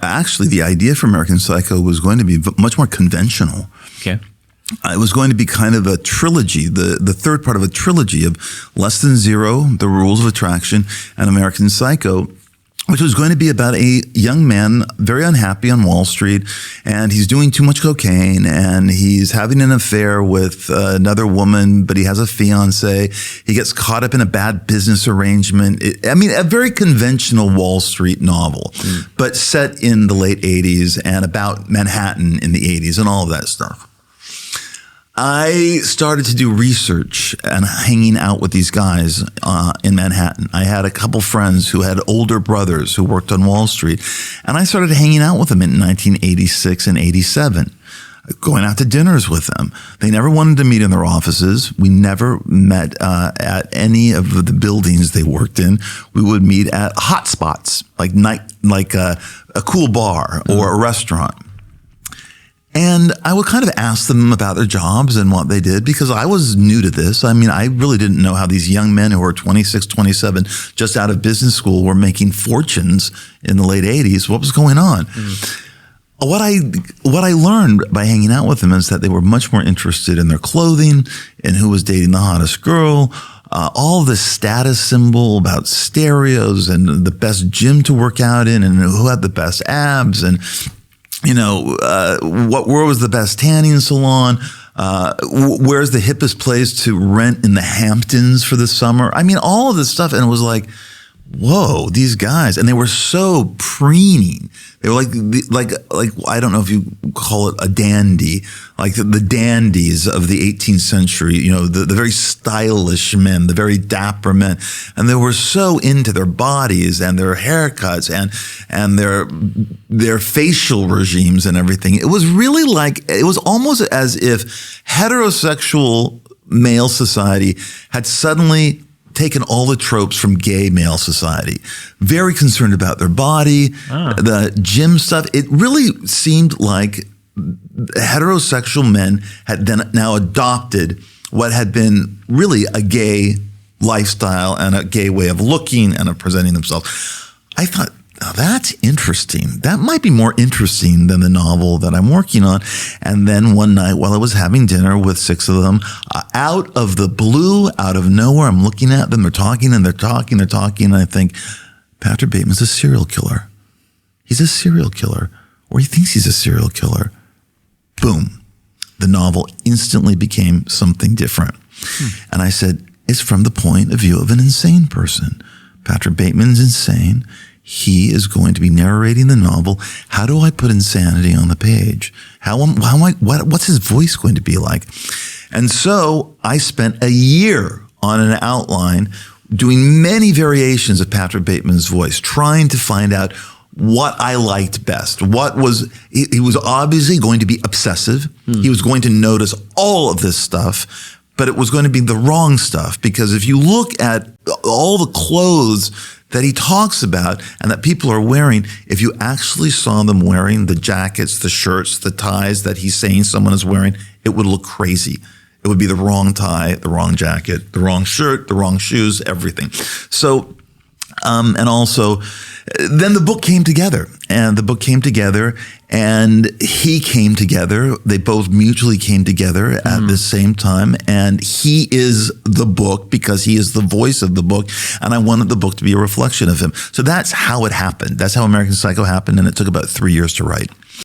actually, the idea for American Psycho was going to be much more conventional. Okay. It was going to be kind of a trilogy, the third part of a trilogy of Less Than Zero, The Rules of Attraction, and American Psycho, which was going to be about a young man very unhappy on Wall Street, and he's doing too much cocaine, and he's having an affair with another woman, but he has a fiance. He gets caught up in a bad business arrangement. A very conventional Wall Street novel, but set in the late 80s and about Manhattan in the 80s and all of that stuff. I started to do research and hanging out with these guys in Manhattan. I had a couple friends who had older brothers who worked on Wall Street, and I started hanging out with them in 1986 and 87, going out to dinners with them. They never wanted to meet in their offices. We never met at any of the buildings they worked in. We would meet at hot spots, like a cool bar or a restaurant. And I would kind of ask them about their jobs and what they did, because I was new to this. I mean, I really didn't know how these young men who were 26, 27, just out of business school were making fortunes in the late 80s. What was going on? What I learned by hanging out with them is that they were much more interested in their clothing and who was dating the hottest girl, all this status symbol about stereos and the best gym to work out in and who had the best abs and where was the best tanning salon? Where's the hippest place to rent in the Hamptons for the summer? I mean, all of this stuff. And it was like, whoa, these guys. And they were so preening. They were like I don't know if you call it a dandy, like the dandies of the 18th century, the very stylish men, the very dapper men. And they were so into their bodies and their haircuts and their facial regimes and everything. It was really it was almost as if heterosexual male society had suddenly taken all the tropes from gay male society. Very concerned about their body, the gym stuff. It really seemed like heterosexual men had then now adopted what had been really a gay lifestyle and a gay way of looking and of presenting themselves. I thought, now that's interesting. That might be more interesting than the novel that I'm working on. And then one night while I was having dinner with 6 of them, out of the blue, out of nowhere, I'm looking at them. They're talking and they're talking. And I think, Patrick Bateman's a serial killer. He's a serial killer, or he thinks he's a serial killer. Boom. The novel instantly became something different. And I said, it's from the point of view of an insane person. Patrick Bateman's insane. He is going to be narrating the novel. How do I put insanity on the page? What's his voice going to be like? And so I spent a year on an outline doing many variations of Patrick Bateman's voice, trying to find out what I liked best. He was obviously going to be obsessive. He was going to notice all of this stuff, but it was going to be the wrong stuff, because if you look at all the clothes that he talks about and that people are wearing, if you actually saw them wearing the jackets, the shirts, the ties that he's saying someone is wearing, it would look crazy. It would be the wrong tie, the wrong jacket, the wrong shirt, the wrong shoes, everything. So, and also, then the book came together, and he came together. They both mutually came together at the same time. And he is the book because he is the voice of the book. And I wanted the book to be a reflection of him. So that's how it happened. That's how American Psycho happened. And it took about 3 years to write.